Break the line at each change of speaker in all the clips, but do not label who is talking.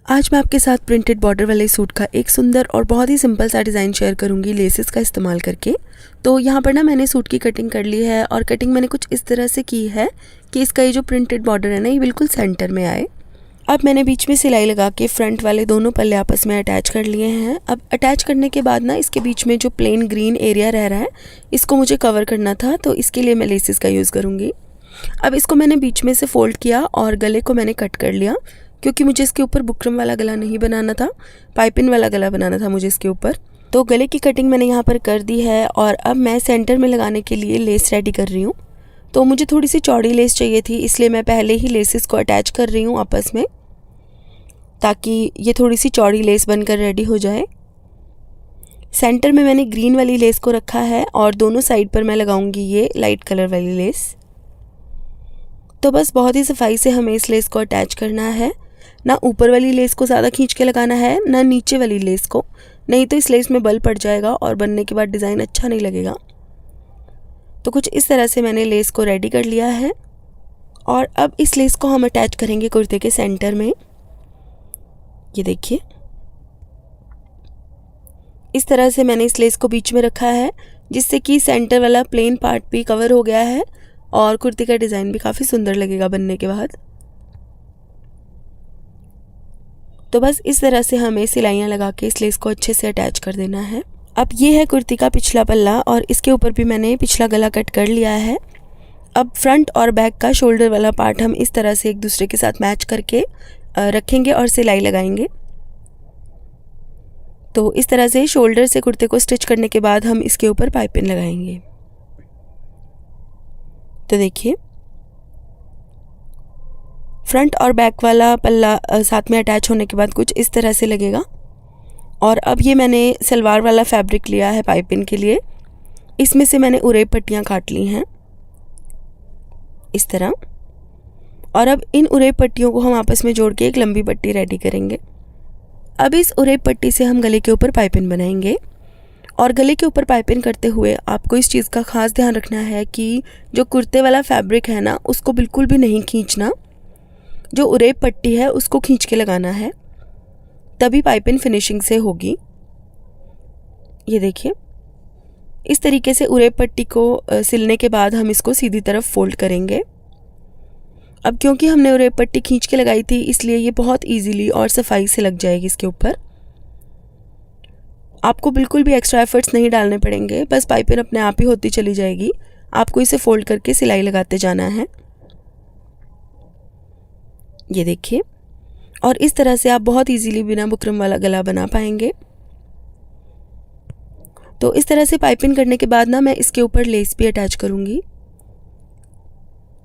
आज मैं आपके साथ प्रिंटेड बॉर्डर वाले सूट का एक सुंदर और बहुत ही सिंपल सा डिज़ाइन शेयर करूंगी लेसेस का इस्तेमाल करके। तो यहाँ पर ना मैंने सूट की कटिंग कर ली है और कटिंग मैंने कुछ इस तरह से की है कि इसका ये जो प्रिंटेड बॉर्डर है ना ये बिल्कुल सेंटर में आए। अब मैंने बीच में सिलाई लगा के फ्रंट वाले दोनों पल्ले आपस में अटैच कर लिए हैं। अब अटैच करने के बाद ना इसके बीच में जो प्लेन ग्रीन एरिया रह रहा है इसको मुझे कवर करना था, तो इसके लिए मैं लेसेस का यूज़ करूँगी। अब इसको मैंने बीच में से फोल्ड किया और गले को मैंने कट कर लिया, क्योंकि मुझे इसके ऊपर बुकरम वाला गला नहीं बनाना था, पाइपिंग वाला गला बनाना था मुझे इसके ऊपर। तो गले की कटिंग मैंने यहाँ पर कर दी है और अब मैं सेंटर में लगाने के लिए लेस रेडी कर रही हूँ। तो मुझे थोड़ी सी चौड़ी लेस चाहिए थी, इसलिए मैं पहले ही लेसेस को अटैच कर रही हूँ आपस में, ताकि ये थोड़ी सी चौड़ी लेस बनकर रेडी हो जाए। सेंटर में मैंने ग्रीन वाली लेस को रखा है और दोनों साइड पर मैं लगाऊंगी ये लाइट कलर वाली लेस। तो बस बहुत ही सफाई से हमें इस लेस को अटैच करना है, ना ऊपर वाली लेस को ज़्यादा खींच के लगाना है ना नीचे वाली लेस को, नहीं तो इस लेस में बल पड़ जाएगा और बनने के बाद डिज़ाइन अच्छा नहीं लगेगा। तो कुछ इस तरह से मैंने लेस को रेडी कर लिया है और अब इस लेस को हम अटैच करेंगे कुर्ते के सेंटर में। ये देखिए, इस तरह से मैंने इस लेस को बीच में रखा है, जिससे कि सेंटर वाला प्लेन पार्ट भी कवर हो गया है और कुर्ती का डिज़ाइन भी काफ़ी सुंदर लगेगा बनने के बाद। तो बस इस तरह से हमें सिलाइयाँ लगा के इस लेस को अच्छे से अटैच कर देना है। अब ये है कुर्ती का पिछला पल्ला और इसके ऊपर भी मैंने पिछला गला कट कर लिया है। अब फ्रंट और बैक का शोल्डर वाला पार्ट हम इस तरह से एक दूसरे के साथ मैच करके रखेंगे और सिलाई लगाएंगे। तो इस तरह से शोल्डर से कुर्ते को स्टिच करने के बाद हम इसके ऊपर पाइपिंग लगाएंगे। तो देखिए, फ्रंट और बैक वाला पल्ला साथ में अटैच होने के बाद कुछ इस तरह से लगेगा। और अब ये मैंने सलवार वाला फैब्रिक लिया है पाइपिंग के लिए, इसमें से मैंने उरेब पट्टियाँ काट ली हैं इस तरह। और अब इन उरेब पट्टियों को हम आपस में जोड़ के एक लंबी पट्टी रेडी करेंगे। अब इस उरेब पट्टी से हम गले के ऊपर पाइपिंग बनाएंगे और गले के ऊपर पाइपिंग करते हुए आपको इस चीज़ का ख़ास ध्यान रखना है कि जो कुर्ते वाला फैब्रिक है ना उसको बिल्कुल भी नहीं खींचना, जो उरेब पट्टी है उसको खींच के लगाना है, तभी पाइपिंग फिनिशिंग से होगी। ये देखिए, इस तरीके से उरेब पट्टी को सिलने के बाद हम इसको सीधी तरफ फोल्ड करेंगे। अब क्योंकि हमने उरेब पट्टी खींच के लगाई थी इसलिए ये बहुत इजीली और सफाई से लग जाएगी इसके ऊपर। आपको बिल्कुल भी एक्स्ट्रा एफर्ट्स नहीं डालने पड़ेंगे, बस पाइपिंग अपने आप ही होती चली जाएगी। आपको इसे फोल्ड करके सिलाई लगाते जाना है। ये देखिए, और इस तरह से आप बहुत इजीली बिना बुकरम वाला गला बना पाएंगे। तो इस तरह से पाइपिंग करने के बाद ना मैं इसके ऊपर लेस भी अटैच करूँगी।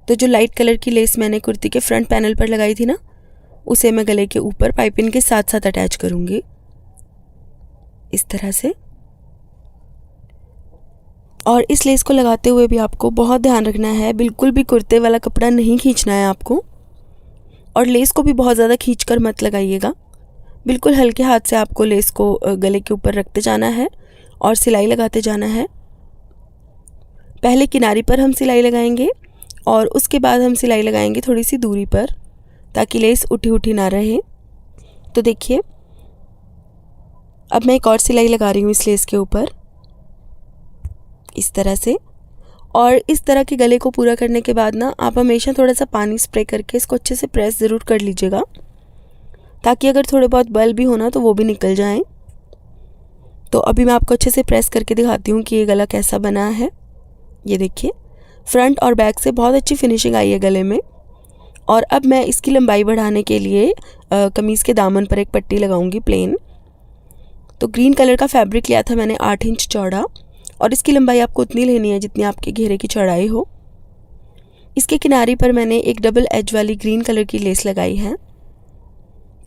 तो जो लाइट कलर की लेस मैंने कुर्ती के फ्रंट पैनल पर लगाई थी ना, उसे मैं गले के ऊपर पाइपिंग के साथ साथ अटैच करूँगी इस तरह से। और इस लेस को लगाते हुए भी आपको बहुत ध्यान रखना है, बिल्कुल भी कुर्ते वाला कपड़ा नहीं खींचना है आपको, और लेस को भी बहुत ज़्यादा खींचकर मत लगाइएगा। बिल्कुल हल्के हाथ से आपको लेस को गले के ऊपर रखते जाना है और सिलाई लगाते जाना है। पहले किनारी पर हम सिलाई लगाएंगे और उसके बाद हम सिलाई लगाएंगे थोड़ी सी दूरी पर, ताकि लेस उठी उठी ना रहे। तो देखिए, अब मैं एक और सिलाई लगा रही हूँ इस लेस के ऊपर इस तरह से। और इस तरह के गले को पूरा करने के बाद ना आप हमेशा थोड़ा सा पानी स्प्रे करके इसको अच्छे से प्रेस ज़रूर कर लीजिएगा, ताकि अगर थोड़े बहुत बल भी हो ना तो वो भी निकल जाएं। तो अभी मैं आपको अच्छे से प्रेस करके दिखाती हूँ कि ये गला कैसा बना है। ये देखिए, फ्रंट और बैक से बहुत अच्छी फिनिशिंग आई है गले में। और अब मैं इसकी लंबाई बढ़ाने के लिए कमीज़ के दामन पर एक पट्टी लगाऊंगी प्लेन। तो ग्रीन कलर का फैब्रिक लिया था मैंने 8 इंच चौड़ा, और इसकी लंबाई आपको उतनी लेनी है जितनी आपके घेरे की चौड़ाई हो। इसके किनारे पर मैंने एक डबल एज वाली ग्रीन कलर की लेस लगाई है,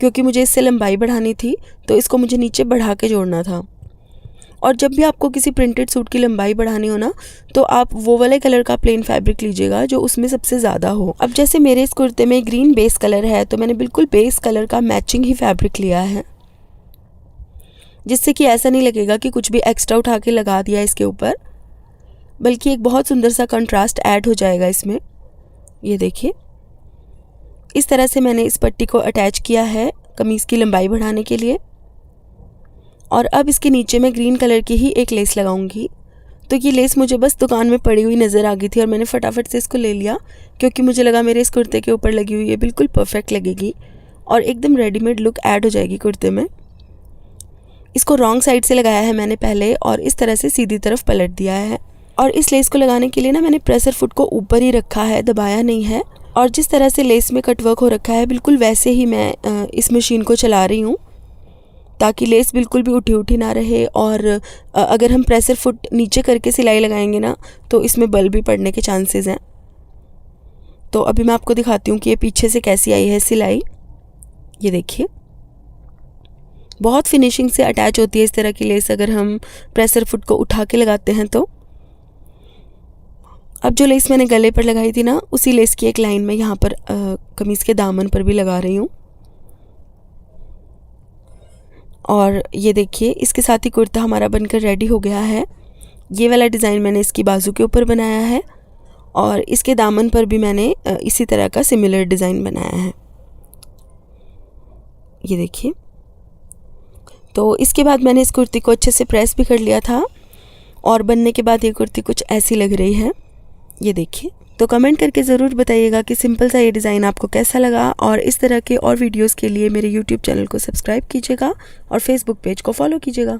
क्योंकि मुझे इससे लंबाई बढ़ानी थी, तो इसको मुझे नीचे बढ़ा के जोड़ना था। और जब भी आपको किसी प्रिंटेड सूट की लंबाई बढ़ानी हो ना, तो आप वो वाले कलर का प्लेन फैब्रिक लीजिएगा जो उसमें सबसे ज़्यादा हो। अब जैसे मेरे इस कुर्ते में ग्रीन बेस कलर है, तो मैंने बिल्कुल बेस कलर का मैचिंग ही फैब्रिक लिया है, जिससे कि ऐसा नहीं लगेगा कि कुछ भी एक्स्ट्रा उठा के लगा दिया इसके ऊपर, बल्कि एक बहुत सुंदर सा कंट्रास्ट ऐड हो जाएगा इसमें। ये देखिए, इस तरह से मैंने इस पट्टी को अटैच किया है कमीज़ की लंबाई बढ़ाने के लिए। और अब इसके नीचे मैं ग्रीन कलर की ही एक लेस लगाऊंगी। तो ये लेस मुझे बस दुकान में पड़ी हुई नज़र आ गई थी और मैंने फटाफट से इसको ले लिया, क्योंकि मुझे लगा मेरे इस कुर्ते के ऊपर लगी हुई है बिल्कुल परफेक्ट लगेगी और एकदम रेडीमेड लुक ऐड हो जाएगी कुर्ते में। इसको रॉन्ग साइड से लगाया है मैंने पहले और इस तरह से सीधी तरफ पलट दिया है। और इस लेस को लगाने के लिए ना मैंने प्रेसर फुट को ऊपर ही रखा है, दबाया नहीं है। और जिस तरह से लेस में कटवर्क हो रखा है बिल्कुल वैसे ही मैं इस मशीन को चला रही हूँ, ताकि लेस बिल्कुल भी उठी उठी ना रहे। और अगर हम प्रेसर फुट नीचे करके सिलाई लगाएंगे ना तो इसमें बल भी पड़ने के चांसेस हैं। तो अभी मैं आपको दिखाती हूँ कि ये पीछे से कैसी आई है सिलाई। ये देखिए, बहुत फिनिशिंग से अटैच होती है इस तरह की लेस अगर हम प्रेसर फुट को उठा के लगाते हैं तो। अब जो लेस मैंने गले पर लगाई थी ना, उसी लेस की एक लाइन में यहाँ पर कमीज़ के दामन पर भी लगा रही हूँ। और ये देखिए, इसके साथ ही कुर्ता हमारा बनकर रेडी हो गया है। ये वाला डिज़ाइन मैंने इसकी बाजू के ऊपर बनाया है और इसके दामन पर भी मैंने इसी तरह का सिमिलर डिज़ाइन बनाया है। ये देखिए, तो इसके बाद मैंने इस कुर्ती को अच्छे से प्रेस भी कर लिया था और बनने के बाद ये कुर्ती कुछ ऐसी लग रही है। ये देखिए, तो कमेंट करके ज़रूर बताइएगा कि सिंपल सा ये डिज़ाइन आपको कैसा लगा। और इस तरह के और वीडियोस के लिए मेरे YouTube चैनल को सब्सक्राइब कीजिएगा और फेसबुक पेज को फॉलो कीजिएगा।